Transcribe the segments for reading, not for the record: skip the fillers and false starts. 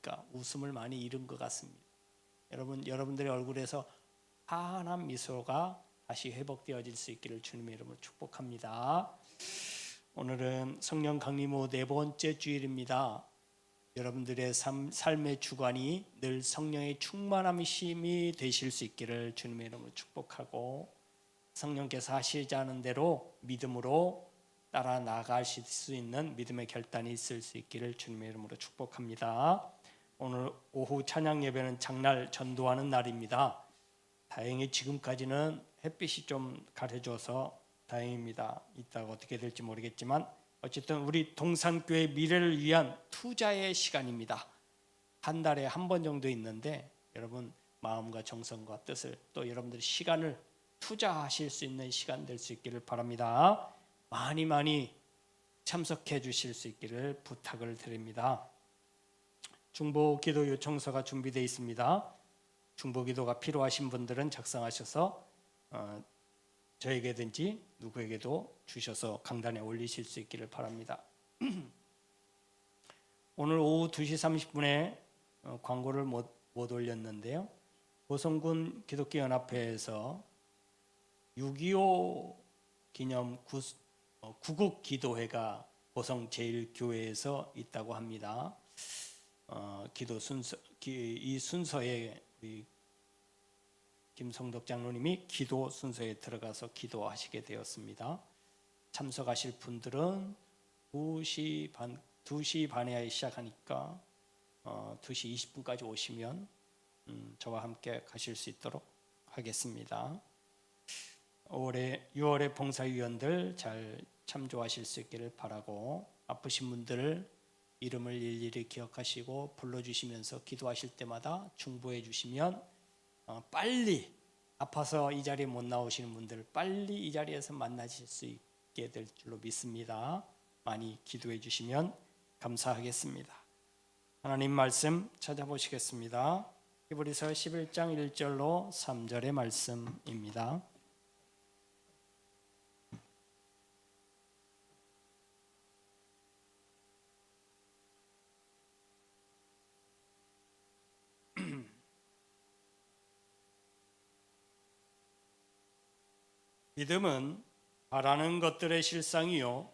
보니까 웃음을 많이 잃은 것 같습니다. 여러분들의 얼굴에서 환한 미소가 다시 회복되어질 수 있기를 주님의 이름으로 축복합니다. 오늘은 성령 강림후 네 번째 주일입니다. 여러분들의 삶의 주관이 늘 성령의 충만함이 되실 수 있기를 주님의 이름으로 축복하고, 성령께서 하시지 않은 대로 믿음으로 따라 나아가실 수 있는 믿음의 결단이 있을 수 있기를 주님의 이름으로 축복합니다. 오늘 오후 찬양 예배는 장날 전도하는 날입니다. 다행히 지금까지는 햇빛이 좀 가려져서 다행입니다. 이따가 어떻게 될지 모르겠지만 어쨌든 우리 동산교회 미래를 위한 투자의 시간입니다. 한 달에 한 번 정도 있는데 여러분 마음과 정성과 뜻을 또 여러분들의 시간을 투자하실 수 있는 시간 될 수 있기를 바랍니다. 많이 참석해 주실 수 있기를 부탁을 드립니다. 중보 기도 요청서가 준비되어 있습니다. 중보 기도가 필요하신 분들은 작성하셔서 저에게든지 누구에게도 주셔서 강단에 올리실 수 있기를 바랍니다. 오늘 오후 2시 30분에 광고를 못 올렸는데요. 보성군 기독교연합회에서 6.25 기념 구국 기도회가 보성 제1교회에서 있다고 합니다. 기도 순서, 이 순서에 우리 김성덕 장로님이 기도 순서에 들어가서 기도하시게 되었습니다. 참석하실 분들은 2시 반에 시작하니까 2시 20분까지 오시면 저와 함께 가실 수 있도록 하겠습니다. 6월에 봉사위원들 잘 참조하실 수 있기를 바라고, 아프신 분들 이름을 일일이 기억하시고 불러주시면서 기도하실 때마다 중보해 주시면 빨리, 아파서 이 자리에 못 나오시는 분들 빨리 이 자리에서 만나실 수 있게 될 줄로 믿습니다. 많이 기도해 주시면 감사하겠습니다. 하나님 말씀 찾아보시겠습니다. 히브리서 11장 1절로 3절의 말씀입니다. 믿음은 바라는 것들의 실상이요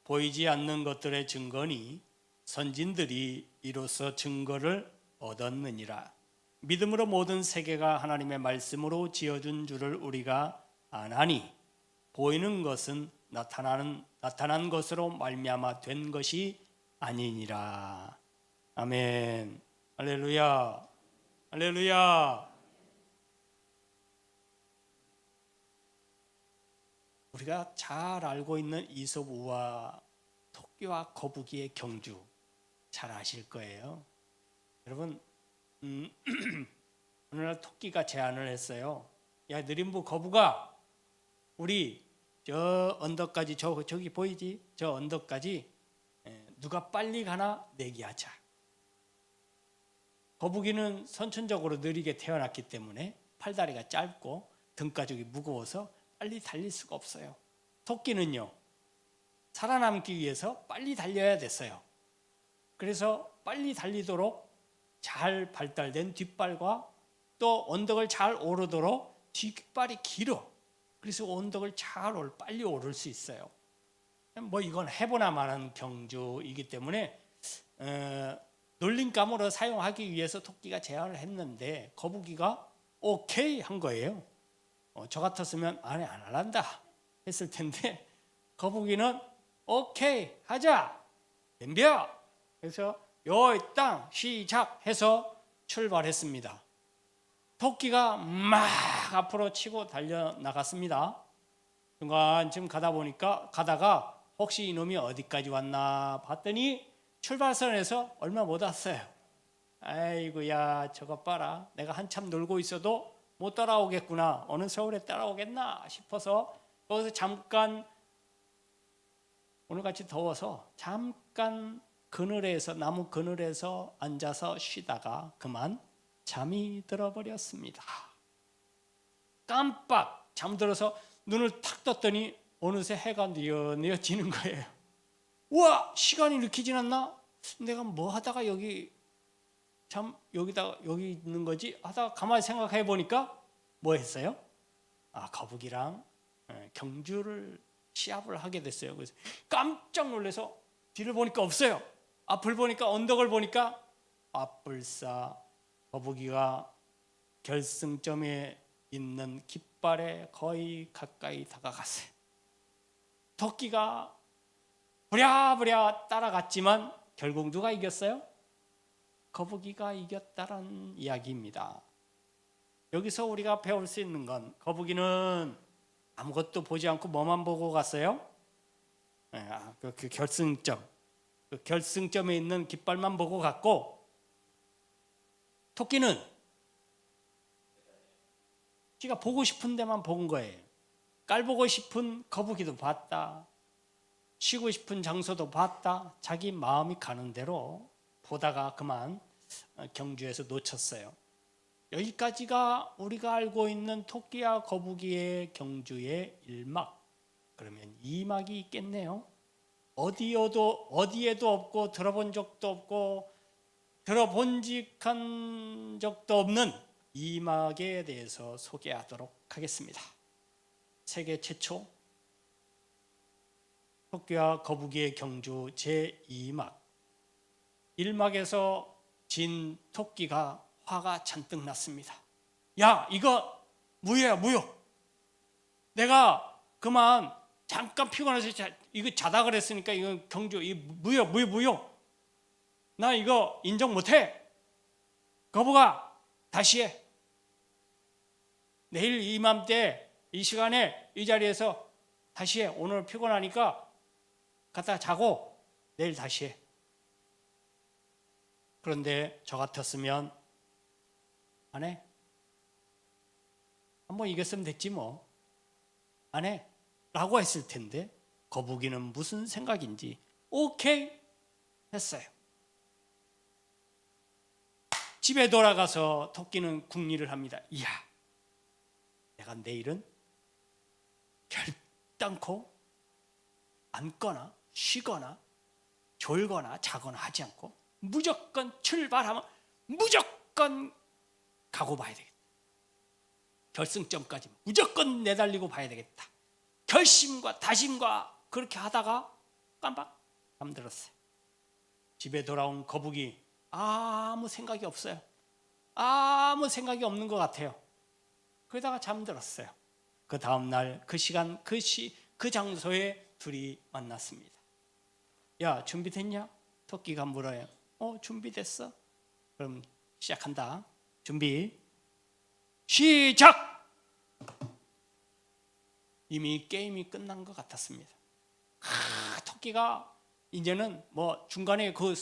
보이지 않는 것들의 증거니 선진들이 이로써 증거를 얻었느니라. 믿음으로 모든 세계가 하나님의 말씀으로 지어준 줄을 우리가 아나니 보이는 것은 나타난 것으로 말미암아 된 것이 아니니라. 아멘. 할렐루야. 할렐루야. 우리가 잘 알고 있는 이솝우와 토끼와 거북이의 경주 잘 아실 거예요. 여러분 어느 날 토끼가 제안을 했어요. 야, 느림부 거북아, 우리 저 언덕까지 저기 보이지? 저 언덕까지 누가 빨리 가나 내기하자. 거북이는 선천적으로 느리게 태어났기 때문에 팔다리가 짧고 등가죽이 무거워서 빨리 달릴 수가 없어요. 토끼는요, 살아남기 위해서 빨리 달려야 됐어요. 그래서 빨리 달리도록 잘 발달된 뒷발과 또 언덕을 잘 오르도록 뒷발이 길어. 그래서 언덕을 빨리 오를 수 있어요. 뭐 이건 해보나 마는 경주이기 때문에 놀림감으로 사용하기 위해서 토끼가 제안을 했는데 거북이가 오케이 한 거예요. 저 같았으면 안 할란다 했을 텐데 거북이는 오케이 하자 덤벼. 그래서 요이 땅 시작해서 출발했습니다. 토끼가 막 앞으로 치고 달려나갔습니다. 중간쯤 가다가 혹시 이놈이 어디까지 왔나 봤더니 출발선에서 얼마 못 왔어요. 아이고야, 저것 봐라, 내가 한참 놀고 있어도 못 따라오겠구나, 어느 세월에 따라오겠나 싶어서 거기서 잠깐, 오늘같이 더워서 잠깐 나무 그늘에서 앉아서 쉬다가 그만 잠이 들어버렸습니다. 깜빡 잠들어서 눈을 탁 떴더니 어느새 해가 뉘어지는 거예요. 우와, 시간이 이렇게 지났나? 내가 뭐 하다가 여기 참 여기 있는 거지 하다가 가만히 생각해 보니까 뭐 했어요? 거북이랑 경주를 시합을 하게 됐어요. 그래서 깜짝 놀라서 뒤를 보니까 없어요. 앞을 보니까 언덕을 보니까 앞불사 거북이가 결승점에 있는 깃발에 거의 가까이 다가갔어요. 토끼가 부랴부랴 따라갔지만 결국 누가 이겼어요? 거북이가 이겼다는 이야기입니다. 여기서 우리가 배울 수 있는 건 거북이는 아무것도 보지 않고 뭐만 보고 갔어요? 그 결승점, 그 결승점에 있는 깃발만 보고 갔고, 토끼는 지가 보고 싶은 데만 본 거예요. 깔보고 싶은 거북이도 봤다, 쉬고 싶은 장소도 봤다, 자기 마음이 가는 대로 보다가 그만 경주에서 놓쳤어요. 여기까지가 우리가 알고 있는 토끼와 거북이의 경주의 1막. 그러면 2막이 있겠네요. 어디에도 없고 들어본 적도 없고 들어본직한 적도 없는 2막에 대해서 소개하도록 하겠습니다. 세계 최초 토끼와 거북이의 경주 제2막. 1막에서 진 토끼가 화가 잔뜩 났습니다. 야, 이거 무효야, 무효. 내가 그만 잠깐 피곤해서 이거 자다 그랬으니까 이거 경주 무효. 나 이거 인정 못해. 거북아, 다시 해. 내일 이맘때 이 시간에 이 자리에서 다시 해. 오늘 피곤하니까 갔다 자고 내일 다시 해. 그런데 저 같았으면 안 해. 한번 이겼으면 됐지 뭐. 안 해. 라고 했을 텐데 거북이는 무슨 생각인지 오케이 했어요. 집에 돌아가서 토끼는 궁리를 합니다. 이야, 내가 내일은 결단코 앉거나 쉬거나 졸거나 자거나 하지 않고 무조건 출발하면 무조건 가고 봐야 되겠다. 결승점까지 무조건 내달리고 봐야 되겠다. 결심과 다짐과 그렇게 하다가 깜빡 잠들었어요. 집에 돌아온 거북이 아무 생각이 없어요. 아무 생각이 없는 것 같아요. 그러다가 잠들었어요. 그 다음날 그 시간 그 장소에 둘이 만났습니다. 야, 준비됐냐? 토끼가 물어요. 준비됐어. 그럼 시작한다. 준비 시작! 이미 게임이 끝난 것 같았습니다. 토끼가 이제는 뭐 중간에 그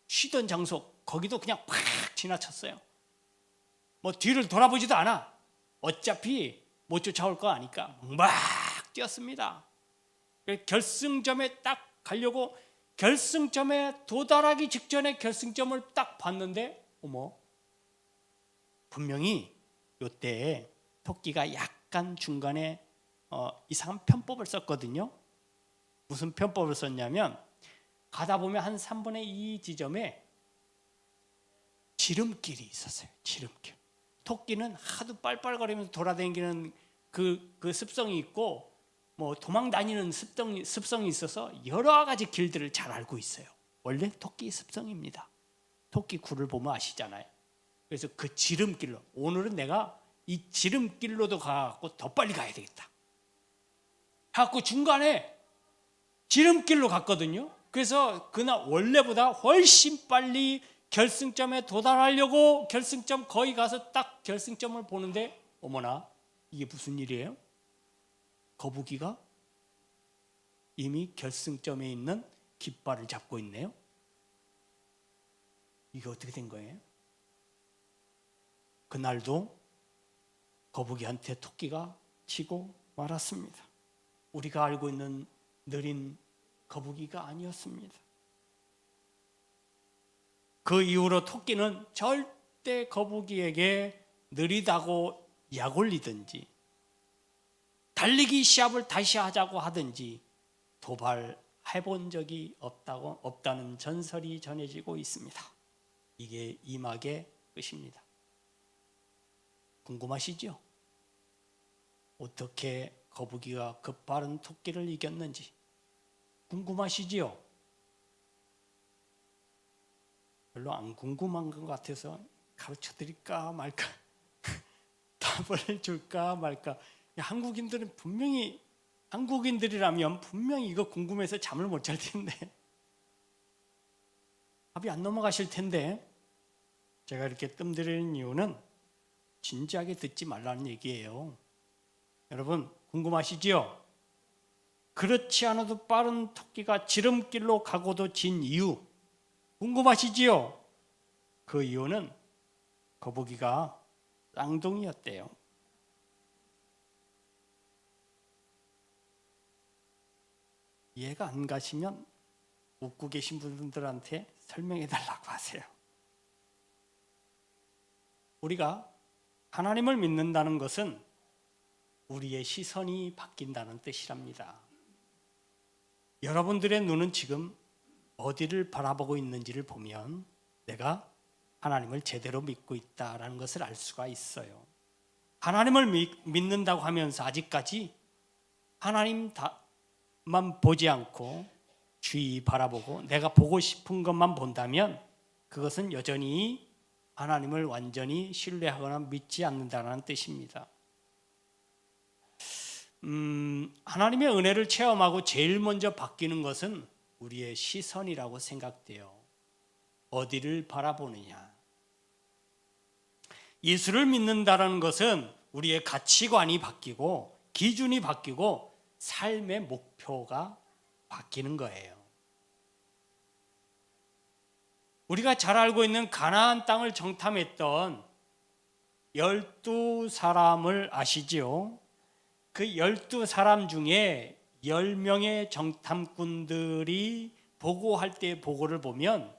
쉬던 장소 거기도 그냥 팍 지나쳤어요. 뭐 뒤를 돌아보지도 않아. 어차피 못 쫓아올 거 아니까 막 뛰었습니다. 결승점에 딱 가려고 결승점에 도달하기 직전에 결승점을 딱 봤는데 어머, 분명히 이때 토끼가 약간 중간에 이상한 편법을 썼거든요. 무슨 편법을 썼냐면 가다 보면 한 3분의 2 지점에 지름길이 있었어요. 지름길. 토끼는 하도 빨빨거리면서 돌아다니는 그 습성이 있고 뭐 도망 다니는 습성이 있어서 여러 가지 길들을 잘 알고 있어요. 원래 토끼 습성입니다. 토끼 굴을 보면 아시잖아요. 그래서 그 지름길로 오늘은 내가 이 지름길로도 가고 더 빨리 가야 되겠다. 갖고 중간에 지름길로 갔거든요. 그래서 그날 원래보다 훨씬 빨리 결승점에 도달하려고 결승점 거의 가서 딱 결승점을 보는데 어머나, 이게 무슨 일이에요? 거북이가 이미 결승점에 있는 깃발을 잡고 있네요. 이게 어떻게 된 거예요? 그날도 거북이한테 토끼가 지고 말았습니다. 우리가 알고 있는 느린 거북이가 아니었습니다. 그 이후로 토끼는 절대 거북이에게 느리다고 약올리든지 달리기 시합을 다시 하자고 하든지 도발해본 적이 없다는 전설이 전해지고 있습니다. 이게 이막의 끝입니다. 궁금하시죠? 어떻게 거북이가 그 빠른 토끼를 이겼는지 궁금하시지요? 별로 안 궁금한 것 같아서 가르쳐 드릴까 말까 답을 줄까 말까. 한국인들은 분명히, 한국인들이라면 분명히 이거 궁금해서 잠을 못 잘 텐데, 답이 안 넘어가실 텐데, 제가 이렇게 뜸들이는 이유는 진지하게 듣지 말라는 얘기예요. 여러분 궁금하시지요? 그렇지 않아도 빠른 토끼가 지름길로 가고도 진 이유 궁금하시지요? 그 이유는 거북이가 쌍둥이였대요. 이해가 안 가시면 웃고 계신 분들한테 설명해 달라고 하세요. 우리가 하나님을 믿는다는 것은 우리의 시선이 바뀐다는 뜻이랍니다. 여러분들의 눈은 지금 어디를 바라보고 있는지를 보면 내가 하나님을 제대로 믿고 있다는 것을 알 수가 있어요. 하나님을 믿는다고 하면서 아직까지 하나님만 보지 않고 주위 바라보고 내가 보고 싶은 것만 본다면 그것은 여전히 하나님을 완전히 신뢰하거나 믿지 않는다는 뜻입니다. 하나님의 은혜를 체험하고 제일 먼저 바뀌는 것은 우리의 시선이라고 생각돼요. 어디를 바라보느냐. 예수를 믿는다는 것은 우리의 가치관이 바뀌고 기준이 바뀌고 삶의 목표가 바뀌는 거예요. 우리가 잘 알고 있는 가나안 땅을 정탐했던 12사람을 아시죠? 그 12사람 중에 10명의 정탐꾼들이 보고할 때 보고를 보면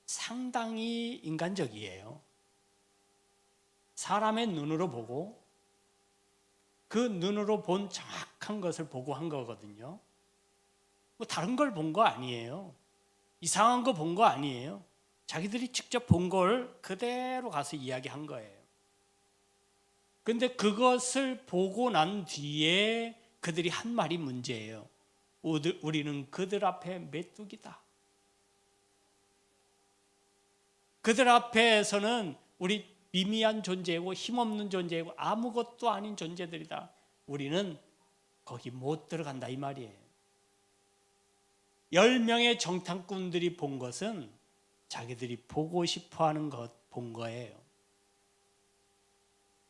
상당히 인간적이에요. 사람의 눈으로 보고 그 눈으로 본 정확한 것을 보고한 거거든요. 뭐 다른 걸 본 거 아니에요. 이상한 거 본 거 아니에요. 자기들이 직접 본 걸 그대로 가서 이야기한 거예요. 그런데 그것을 보고 난 뒤에 그들이 한 말이 문제예요. 우리는 그들 앞에 메뚜기다. 그들 앞에서는 우리 미미한 존재이고 힘없는 존재이고 아무것도 아닌 존재들이다. 우리는 거기 못 들어간다 이 말이에요. 10명의 정탐꾼들이 본 것은 자기들이 보고 싶어하는 것 본 거예요.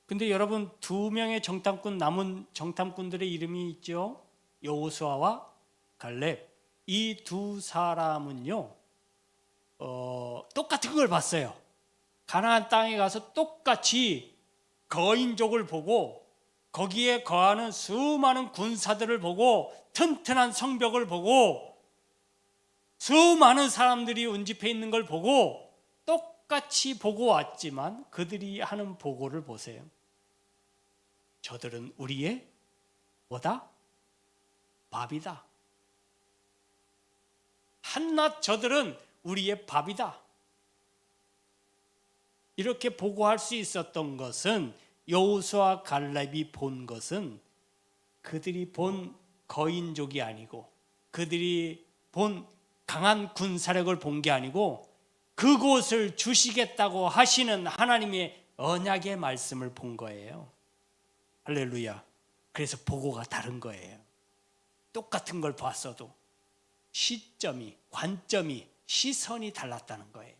근데 여러분 2명의 남은 정탐꾼들의 이름이 있죠. 여호수아와 갈렙. 이 두 사람은요 똑같은 걸 봤어요. 가나안 땅에 가서 똑같이 거인족을 보고 거기에 거하는 수많은 군사들을 보고 튼튼한 성벽을 보고 수많은 사람들이 운집해 있는 걸 보고 똑같이 보고 왔지만 그들이 하는 보고를 보세요. 저들은 우리의 뭐다? 밥이다. 한낱 저들은 우리의 밥이다. 이렇게 보고할 수 있었던 것은 여호수아 갈렙이 본 것은 그들이 본 거인족이 아니고 그들이 본 강한 군사력을 본 게 아니고 그곳을 주시겠다고 하시는 하나님의 언약의 말씀을 본 거예요. 할렐루야. 그래서 보고가 다른 거예요. 똑같은 걸 봤어도 시점이, 관점이, 시선이 달랐다는 거예요.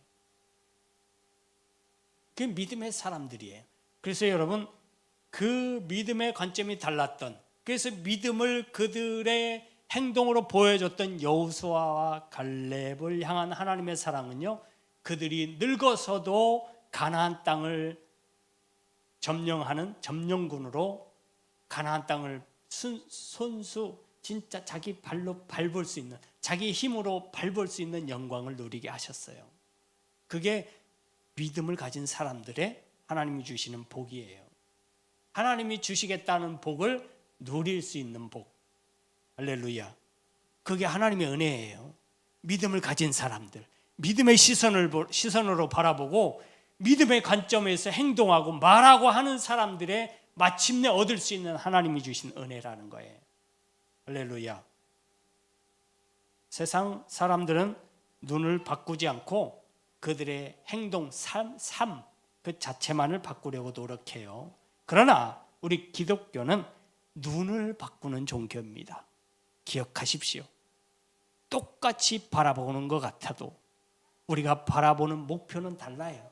그게 믿음의 사람들이에요. 그래서 여러분 그 믿음의 관점이 달랐던, 그래서 믿음을 그들의 행동으로 보여줬던 여호수아와 갈렙을 향한 하나님의 사랑은요, 그들이 늙어서도 가나안 땅을 점령하는 점령군으로 가나안 땅을 손수 진짜 자기 발로 밟을 수 있는, 자기 힘으로 밟을 수 있는 영광을 누리게 하셨어요. 그게 믿음을 가진 사람들의 하나님이 주시는 복이에요. 하나님이 주시겠다는 복을 누릴 수 있는 복. 할렐루야. 그게 하나님의 은혜예요. 믿음을 가진 사람들, 믿음의 시선으로 바라보고 믿음의 관점에서 행동하고 말하고 하는 사람들의 마침내 얻을 수 있는 하나님이 주신 은혜라는 거예요. 할렐루야. 세상 사람들은 눈을 바꾸지 않고 그들의 행동, 삶 그 자체만을 바꾸려고 노력해요. 그러나 우리 기독교는 눈을 바꾸는 종교입니다. 기억하십시오. 똑같이 바라보는 것 같아도 우리가 바라보는 목표는 달라요.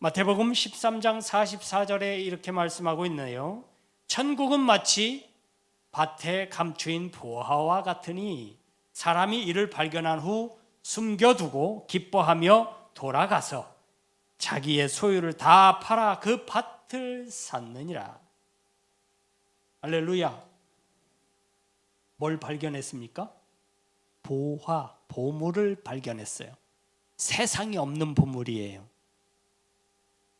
마태복음 13장 44절에 이렇게 말씀하고 있네요. 천국은 마치 밭에 감추인 보화와 같으니 사람이 이를 발견한 후 숨겨두고 기뻐하며 돌아가서 자기의 소유를 다 팔아 그 밭을 샀느니라. 할렐루야. 뭘 발견했습니까? 보화, 보물을 발견했어요. 세상에 없는 보물이에요.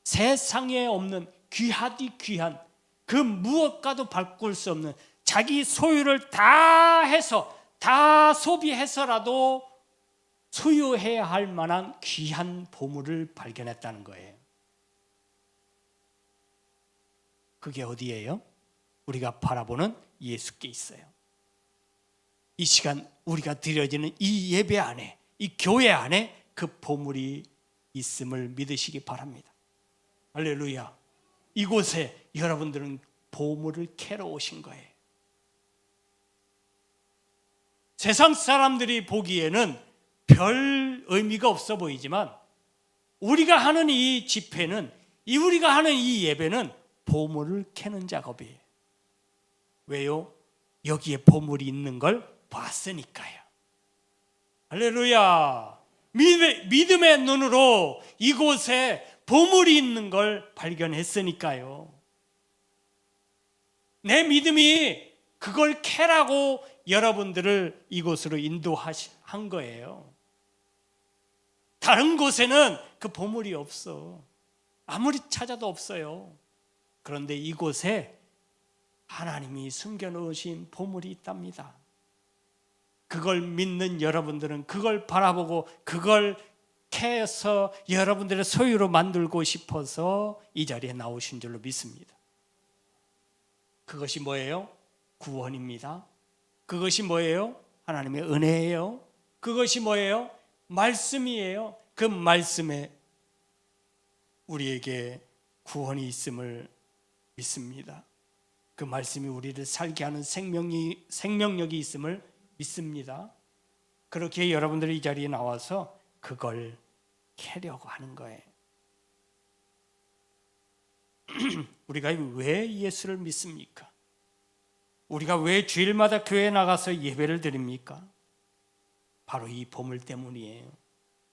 세상에 없는 귀하디 귀한 그 무엇과도 바꿀 수 없는 자기 소유를 다 해서 다 소비해서라도 소유해야 할 만한 귀한 보물을 발견했다는 거예요. 그게 어디예요? 우리가 바라보는 예수께 있어요. 이 시간 우리가 드려지는 이 예배 안에, 이 교회 안에 그 보물이 있음을 믿으시기 바랍니다. 할렐루야. 이곳에 여러분들은 보물을 캐러 오신 거예요. 세상 사람들이 보기에는 별 의미가 없어 보이지만 우리가 하는 이 집회는, 우리가 하는 이 예배는 보물을 캐는 작업이에요. 왜요? 여기에 보물이 있는 걸 봤으니까요. 할렐루야. 믿음의 눈으로 이곳에 보물이 있는 걸 발견했으니까요. 내 믿음이 그걸 캐라고 여러분들을 이곳으로 인도한 거예요. 다른 곳에는 그 보물이 없어. 아무리 찾아도 없어요. 그런데 이곳에 하나님이 숨겨놓으신 보물이 있답니다. 그걸 믿는 여러분들은 그걸 바라보고 그걸 캐서 여러분들의 소유로 만들고 싶어서 이 자리에 나오신 줄로 믿습니다. 그것이 뭐예요? 구원입니다. 그것이 뭐예요? 하나님의 은혜예요. 그것이 뭐예요? 말씀이에요. 그 말씀에 우리에게 구원이 있음을 믿습니다. 그 말씀이 우리를 살게 하는 생명력이 있음을 믿습니다. 그렇게 여러분들이 이 자리에 나와서 그걸 캐려고 하는 거예요. 우리가 왜 예수를 믿습니까? 우리가 왜 주일마다 교회에 나가서 예배를 드립니까? 바로 이 보물 때문이에요.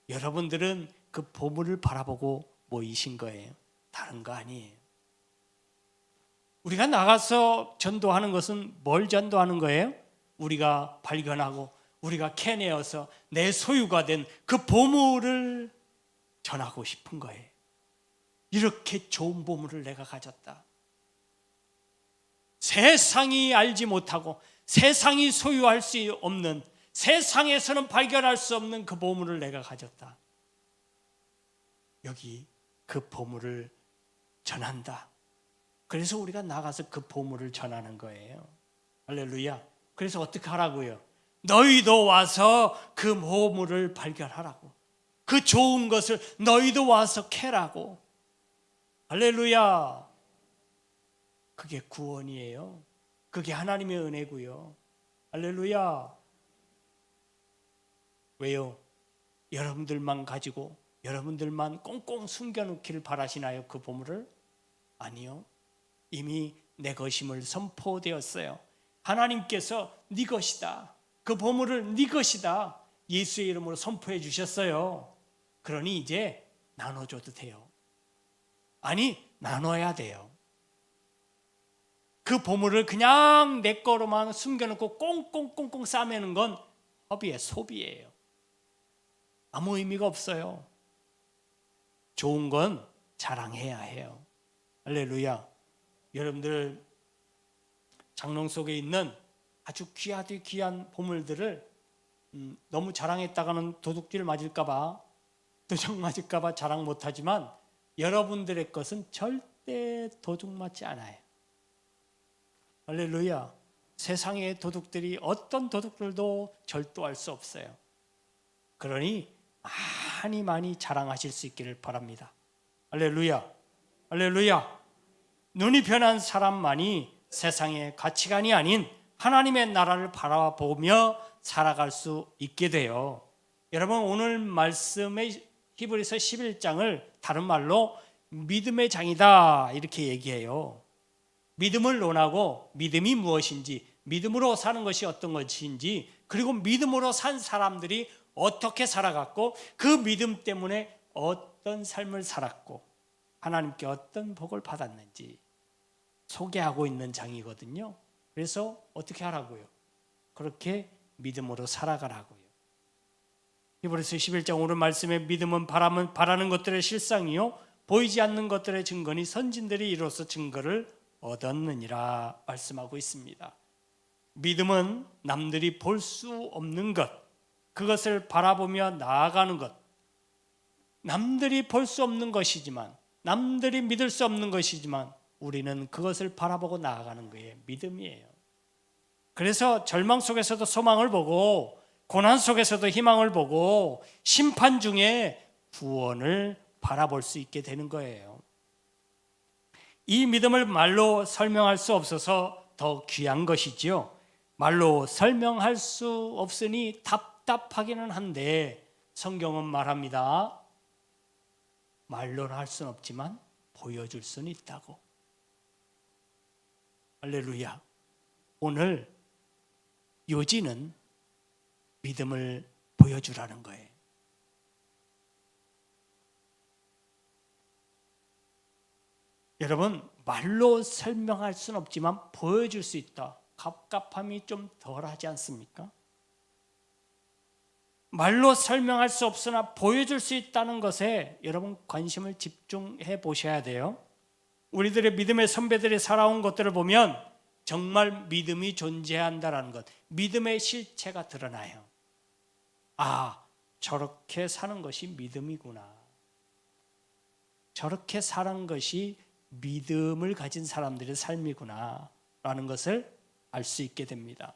여러분들은 그 보물을 바라보고 모이신 거예요. 다른 거 아니에요. 우리가 나가서 전도하는 것은 뭘 전도하는 거예요? 우리가 발견하고 우리가 캐내어서 내 소유가 된 그 보물을 전하고 싶은 거예요. 이렇게 좋은 보물을 내가 가졌다. 세상이 알지 못하고 세상이 소유할 수 없는, 세상에서는 발견할 수 없는 그 보물을 내가 가졌다. 여기 그 보물을 전한다. 그래서 우리가 나가서 그 보물을 전하는 거예요. 할렐루야. 그래서 어떻게 하라고요? 너희도 와서 그 보물을 발견하라고. 그 좋은 것을 너희도 와서 캐라고. 할렐루야. 그게 구원이에요. 그게 하나님의 은혜고요. 할렐루야. 왜요? 여러분들만 가지고 여러분들만 꽁꽁 숨겨놓기를 바라시나요? 그 보물을? 아니요. 이미 내 것임을 선포되었어요. 하나님께서 네 것이다. 그 보물을 네 것이다. 예수의 이름으로 선포해 주셨어요. 그러니 이제 나눠줘도 돼요. 아니, 나눠야 돼요. 그 보물을 그냥 내 거로만 숨겨놓고 꽁꽁꽁꽁 싸매는 건 허비의 소비예요. 아무 의미가 없어요. 좋은 건 자랑해야 해요. 할렐루야. 여러분들 장롱 속에 있는 아주 귀하디 귀한 보물들을 너무 자랑했다가는 도둑질 맞을까봐, 도둑 맞을까봐 자랑 못하지만 여러분들의 것은 절대 도둑 맞지 않아요. 할렐루야. 세상의 도둑들이 어떤 도둑들도 절도할 수 없어요. 그러니 많이 자랑하실 수 있기를 바랍니다. 할렐루야. 할렐루야. 눈이 변한 사람만이 세상의 가치관이 아닌 하나님의 나라를 바라보며 살아갈 수 있게 돼요. 여러분, 오늘 말씀의 히브리서 11장을 다른 말로 믿음의 장이다 이렇게 얘기해요. 믿음을 논하고 믿음이 무엇인지, 믿음으로 사는 것이 어떤 것인지, 그리고 믿음으로 산 사람들이 어떻게 살아갔고 그 믿음 때문에 어떤 삶을 살았고 하나님께 어떤 복을 받았는지 소개하고 있는 장이거든요. 그래서 어떻게 하라고요? 그렇게 믿음으로 살아가라고요. 히브리서 11장 오늘 말씀에 믿음은 바라는 것들의 실상이요 보이지 않는 것들의 증거니 선진들이 이로써 증거를 얻었느니라 말씀하고 있습니다. 믿음은 남들이 볼 수 없는 것, 그것을 바라보며 나아가는 것, 남들이 볼 수 없는 것이지만, 남들이 믿을 수 없는 것이지만 우리는 그것을 바라보고 나아가는 것이 믿음이에요. 그래서 절망 속에서도 소망을 보고 고난 속에서도 희망을 보고 심판 중에 구원을 바라볼 수 있게 되는 거예요. 이 믿음을 말로 설명할 수 없어서 더 귀한 것이지요. 말로 설명할 수 없으니 답답하기는 한데 성경은 말합니다. 말로는 할 수는 없지만 보여줄 수는 있다고. 할렐루야. 오늘 요지는 믿음을 보여주라는 거예요. 여러분, 말로 설명할 수는 없지만 보여줄 수 있다. 갑갑함이 좀 덜하지 않습니까? 말로 설명할 수 없으나 보여줄 수 있다는 것에 여러분 관심을 집중해 보셔야 돼요. 우리들의 믿음의 선배들이 살아온 것들을 보면 정말 믿음이 존재한다는 것, 믿음의 실체가 드러나요. 아, 저렇게 사는 것이 믿음이구나. 저렇게 사는 것이 믿음을 가진 사람들의 삶이구나 라는 것을 알 수 있게 됩니다.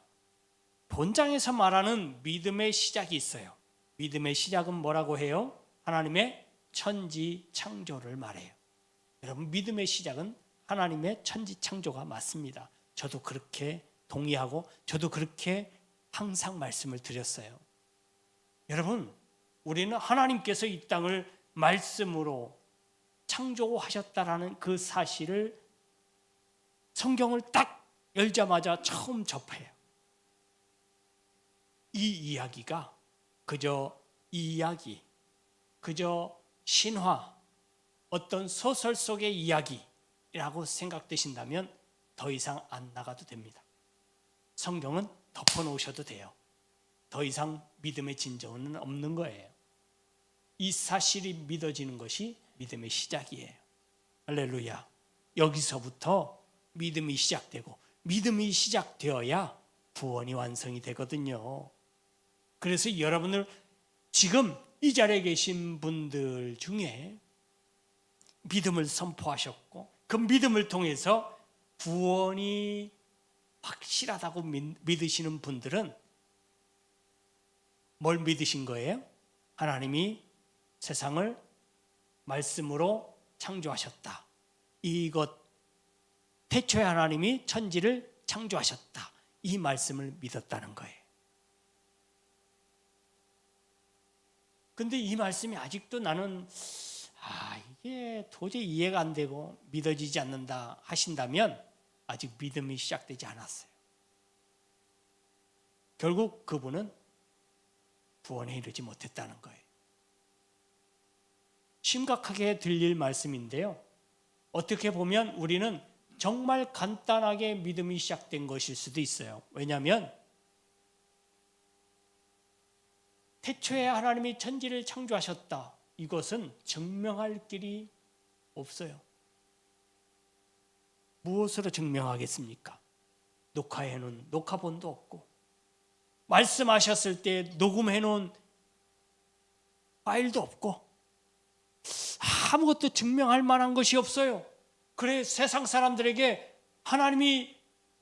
본장에서 말하는 믿음의 시작이 있어요. 믿음의 시작은 뭐라고 해요? 하나님의 천지 창조를 말해요. 여러분, 믿음의 시작은 하나님의 천지 창조가 맞습니다. 저도 그렇게 동의하고 저도 그렇게 항상 말씀을 드렸어요. 여러분, 우리는 하나님께서 이 땅을 말씀으로 창조하셨다라는 그 사실을 성경을 딱 열자마자 처음 접해요. 이 이야기가 그저 이야기, 그저 신화, 어떤 소설 속의 이야기라고 생각되신다면 더 이상 안 나가도 됩니다. 성경은 덮어놓으셔도 돼요. 더 이상 믿음의 진정은 없는 거예요. 이 사실이 믿어지는 것이 믿음의 시작이에요. 할렐루야. 여기서부터 믿음이 시작되고 믿음이 시작되어야 구원이 완성이 되거든요. 그래서 여러분들 지금 이 자리에 계신 분들 중에 믿음을 선포하셨고 그 믿음을 통해서 구원이 확실하다고 믿으시는 분들은 뭘 믿으신 거예요? 하나님이 세상을 말씀으로 창조하셨다. 이것 태초에 하나님이 천지를 창조하셨다. 이 말씀을 믿었다는 거예요. 근데 이 말씀이 아직도 나는 이게 도저히 이해가 안 되고 믿어지지 않는다 하신다면 아직 믿음이 시작되지 않았어요. 결국 그분은 구원에 이르지 못했다는 거예요. 심각하게 들릴 말씀인데요. 어떻게 보면 우리는 정말 간단하게 믿음이 시작된 것일 수도 있어요. 왜냐하면 태초에 하나님이 천지를 창조하셨다. 이것은 증명할 길이 없어요. 무엇으로 증명하겠습니까? 녹화해놓은 녹화본도 없고 말씀하셨을 때 녹음해 놓은 파일도 없고 아무것도 증명할 만한 것이 없어요. 그래 세상 사람들에게 하나님이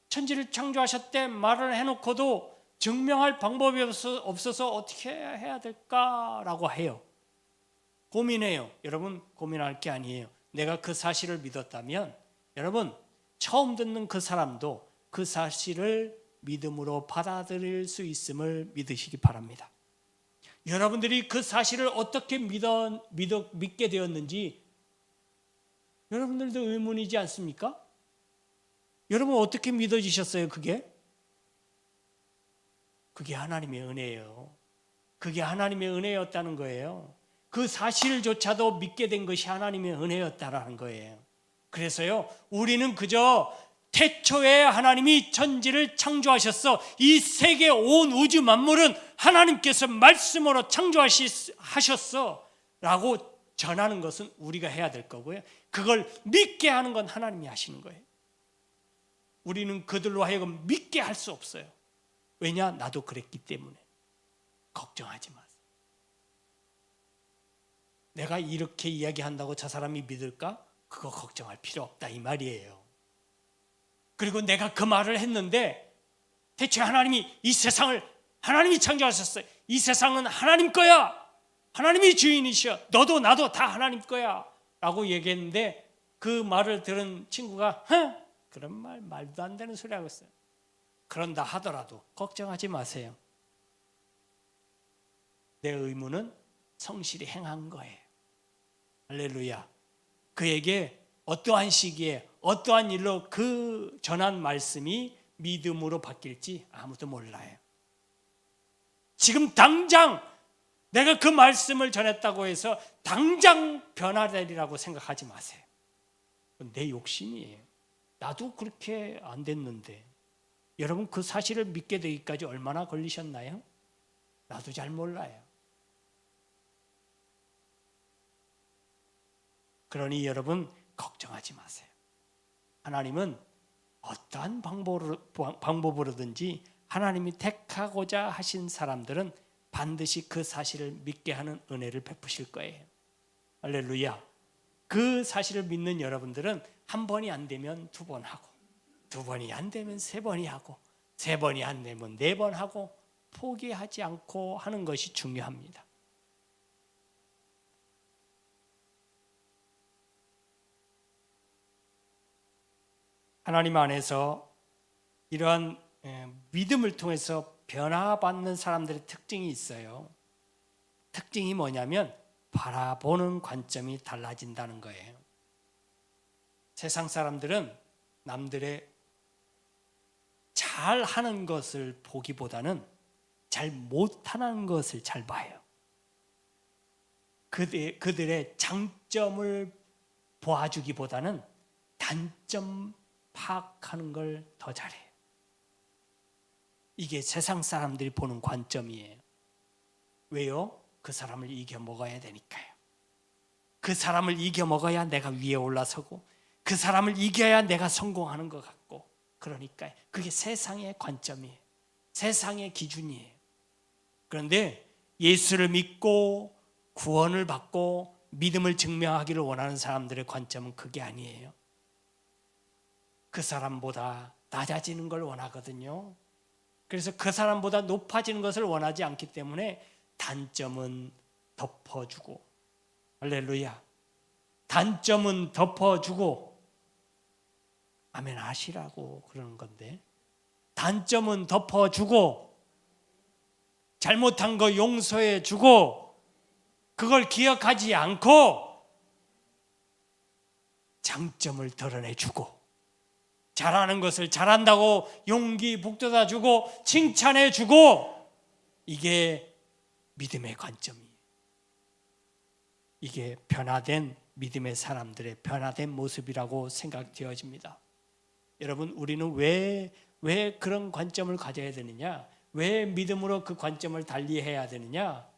천지를 창조하셨대 말을 해놓고도 증명할 방법이 없어서 어떻게 해야 될까라고 해요. 고민해요. 여러분 고민할 게 아니에요. 내가 그 사실을 믿었다면 여러분 처음 듣는 그 사람도 그 사실을 믿음으로 받아들일 수 있음을 믿으시기 바랍니다. 여러분들이 그 사실을 어떻게 믿게 되었는지 여러분들도 의문이지 않습니까? 여러분 어떻게 믿어지셨어요? 그게 하나님의 은혜예요. 그게 하나님의 은혜였다는 거예요. 그 사실조차도 믿게 된 것이 하나님의 은혜였다라는 거예요. 그래서요 우리는 그저 태초에 하나님이 천지를 창조하셨어. 이 세계 온 우주 만물은 하나님께서 말씀으로 창조하셨어 라고 전하는 것은 우리가 해야 될 거고요. 그걸 믿게 하는 건 하나님이 하시는 거예요. 우리는 그들로 하여금 믿게 할 수 없어요. 왜냐? 나도 그랬기 때문에. 걱정하지 마세요. 내가 이렇게 이야기한다고 저 사람이 믿을까? 그거 걱정할 필요 없다 이 말이에요. 그리고 내가 그 말을 했는데 대체 하나님이 이 세상을 하나님이 창조하셨어요. 이 세상은 하나님 거야. 하나님이 주인이셔. 너도 나도 다 하나님 거야 라고 얘기했는데 그 말을 들은 친구가 그런 말도 안 되는 소리 하고 있어요. 그런다 하더라도 걱정하지 마세요. 내 의무는 성실히 행한 거예요. 할렐루야. 그에게 어떠한 시기에 어떠한 일로 그 전한 말씀이 믿음으로 바뀔지 아무도 몰라요. 지금 당장 내가 그 말씀을 전했다고 해서 당장 변화되리라고 생각하지 마세요. 내 욕심이에요. 나도 그렇게 안 됐는데. 여러분 그 사실을 믿게 되기까지 얼마나 걸리셨나요? 나도 잘 몰라요. 그러니 여러분 걱정하지 마세요. 하나님은 어떠한 방법으로든지 하나님이 택하고자 하신 사람들은 반드시 그 사실을 믿게 하는 은혜를 베푸실 거예요. 할렐루야. 그 사실을 믿는 여러분들은 한 번이 안 되면 두 번 하고, 두 번이 안 되면 세 번이 하고, 세 번이 안 되면 네 번 하고, 포기하지 않고 하는 것이 중요합니다. 하나님 안에서 이러한 믿음을 통해서 변화받는 사람들의 특징이 있어요. 특징이 뭐냐면 바라보는 관점이 달라진다는 거예요. 세상 사람들은 남들의 잘하는 것을 보기보다는 잘 못하는 것을 잘 봐요. 그들의 장점을 보아주기보다는 단점 파악하는 걸 더 잘해요. 이게 세상 사람들이 보는 관점이에요. 왜요? 그 사람을 이겨 먹어야 되니까요. 그 사람을 이겨 먹어야 내가 위에 올라서고 그 사람을 이겨야 내가 성공하는 것 같고, 그러니까요. 그게 세상의 관점이에요. 세상의 기준이에요. 그런데 예수를 믿고 구원을 받고 믿음을 증명하기를 원하는 사람들의 관점은 그게 아니에요. 그 사람보다 낮아지는 걸 원하거든요. 그래서 그 사람보다 높아지는 것을 원하지 않기 때문에 단점은 덮어주고, 할렐루야, 단점은 덮어주고, 아멘 하시라고 그러는 건데, 단점은 덮어주고 잘못한 거 용서해주고 그걸 기억하지 않고 장점을 드러내주고, 잘하는 것을 잘한다고 용기 북돋아주고 칭찬해주고, 이게 믿음의 관점이에요. 이게 변화된 믿음의 사람들의 변화된 모습이라고 생각되어집니다. 여러분, 우리는 왜 그런 관점을 가져야 되느냐? 왜 믿음으로 그 관점을 달리해야 되느냐?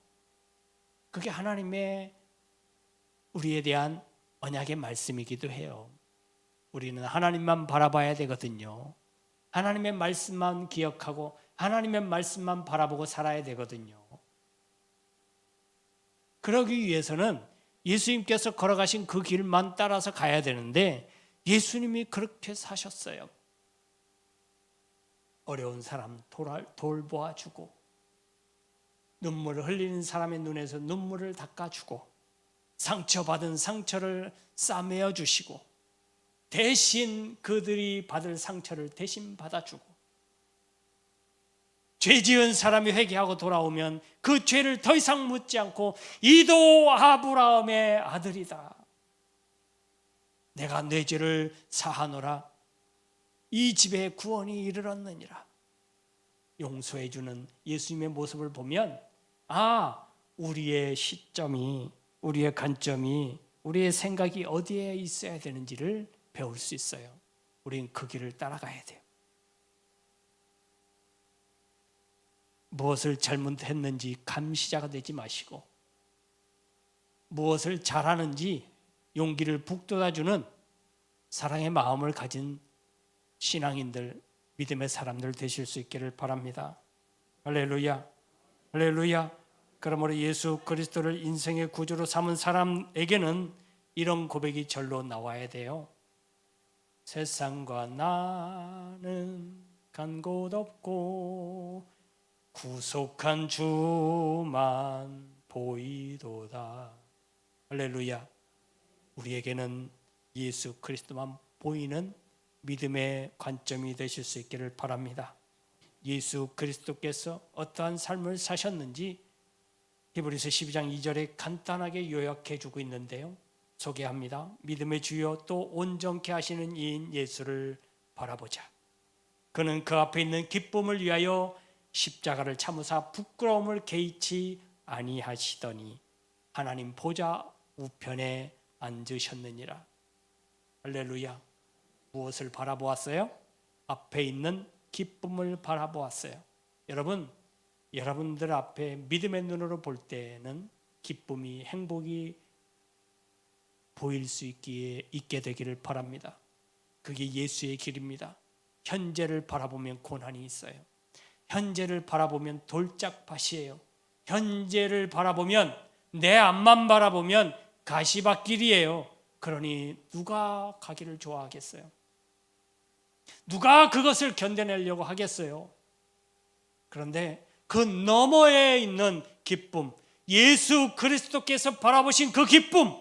그게 하나님의 우리에 대한 언약의 말씀이기도 해요. 우리는 하나님만 바라봐야 되거든요. 하나님의 말씀만 기억하고 하나님의 말씀만 바라보고 살아야 되거든요. 그러기 위해서는 예수님께서 걸어가신 그 길만 따라서 가야 되는데 예수님이 그렇게 사셨어요. 어려운 사람 돌보아주고, 눈물을 흘리는 사람의 눈에서 눈물을 닦아주고, 상처받은 상처를 싸매어 주시고, 대신 그들이 받을 상처를 대신 받아주고, 죄 지은 사람이 회개하고 돌아오면 그 죄를 더 이상 묻지 않고 이도 아브라함의 아들이다, 내가 내 죄를 사하노라, 이 집에 구원이 이르렀느니라 용서해 주는 예수님의 모습을 보면 우리의 시점이, 우리의 관점이, 우리의 생각이 어디에 있어야 되는지를 배울 수 있어요. 우리는 그 길을 따라가야 돼요. 무엇을 잘못했는지 감시자가 되지 마시고, 무엇을 잘하는지 용기를 북돋아주는 사랑의 마음을 가진 신앙인들, 믿음의 사람들 되실 수 있기를 바랍니다. 할렐루야, 할렐루야. 그러므로 예수 그리스도를 인생의 구주로 삼은 사람에게는 이런 고백이 절로 나와야 돼요. 세상과 나는 간 곳 없고 구속한 주만 보이도다. 할렐루야. 우리에게는 예수 그리스도만 보이는 믿음의 관점이 되실 수 있기를 바랍니다. 예수 그리스도께서 어떠한 삶을 사셨는지 히브리서 12장 2절에 간단하게 요약해 주고 있는데요, 소개합니다. 믿음의 주요 또 온전케 하시는 이인 예수를 바라보자. 그는 그 앞에 있는 기쁨을 위하여 십자가를 참으사 부끄러움을 개의치 아니하시더니 하나님 보좌 우편에 앉으셨느니라. 할렐루야. 무엇을 바라보았어요? 앞에 있는 기쁨을 바라보았어요. 여러분들 앞에 믿음의 눈으로 볼 때는 기쁨이, 행복이 보일 수 있게 되기를 바랍니다. 그게 예수의 길입니다. 현재를 바라보면 고난이 있어요. 현재를 바라보면 돌짝밭이에요. 현재를 바라보면, 내 앞만 바라보면 가시밭길이에요. 그러니 누가 가기를 좋아하겠어요? 누가 그것을 견뎌내려고 하겠어요? 그런데 그 너머에 있는 기쁨, 예수 그리스도께서 바라보신 그 기쁨,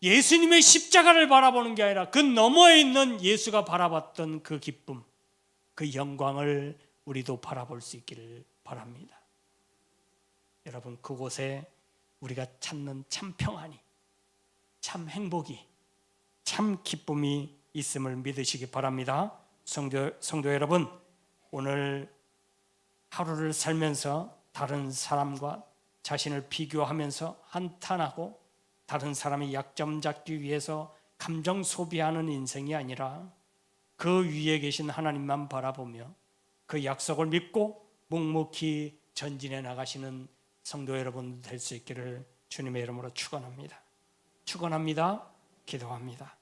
예수님의 십자가를 바라보는 게 아니라 그 너머에 있는 예수가 바라봤던 그 기쁨, 그 영광을 우리도 바라볼 수 있기를 바랍니다. 여러분, 그곳에 우리가 찾는 참 평안이, 참 행복이, 참 기쁨이 있음을 믿으시기 바랍니다. 성도 여러분, 오늘 하루를 살면서 다른 사람과 자신을 비교하면서 한탄하고 다른 사람의 약점 잡기 위해서 감정 소비하는 인생이 아니라 그 위에 계신 하나님만 바라보며 그 약속을 믿고 묵묵히 전진해 나가시는 성도 여러분 될 수 있기를 주님의 이름으로 축원합니다. 기도합니다.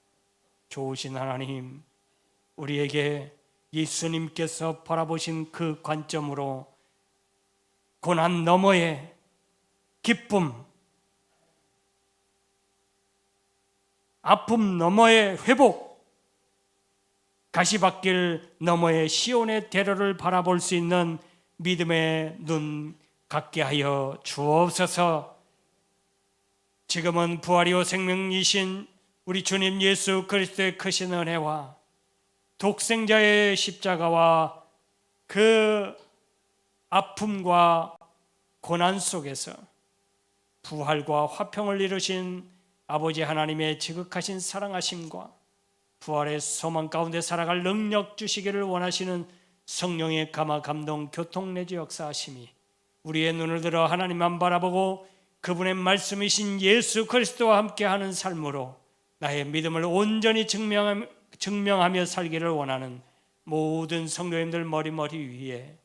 좋으신 하나님, 우리에게 예수님께서 바라보신 그 관점으로 고난 너머의 기쁨, 아픔 너머의 회복, 가시밭길 너머의 시온의 대로를 바라볼 수 있는 믿음의 눈 갖게 하여 주옵소서. 지금은 부활이요 생명이신 우리 주님 예수 그리스도의 크신 은혜와 독생자의 십자가와 그 아픔과 고난 속에서 부활과 화평을 이루신 아버지 하나님의 지극하신 사랑하심과 부활의 소망 가운데 살아갈 능력 주시기를 원하시는 성령의 감화 감동 교통 내주 역사하심이 우리의 눈을 들어 하나님만 바라보고 그분의 말씀이신 예수 그리스도와 함께하는 삶으로 나의 믿음을 온전히 증명하며 살기를 원하는 모든 성도님들 머리머리 위에,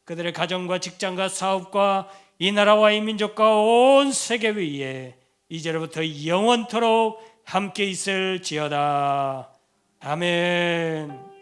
그들의 가정과 직장과 사업과 이 나라와 이 민족과 온 세계 위에 이제로부터 영원토록 함께 있을지어다. 아멘.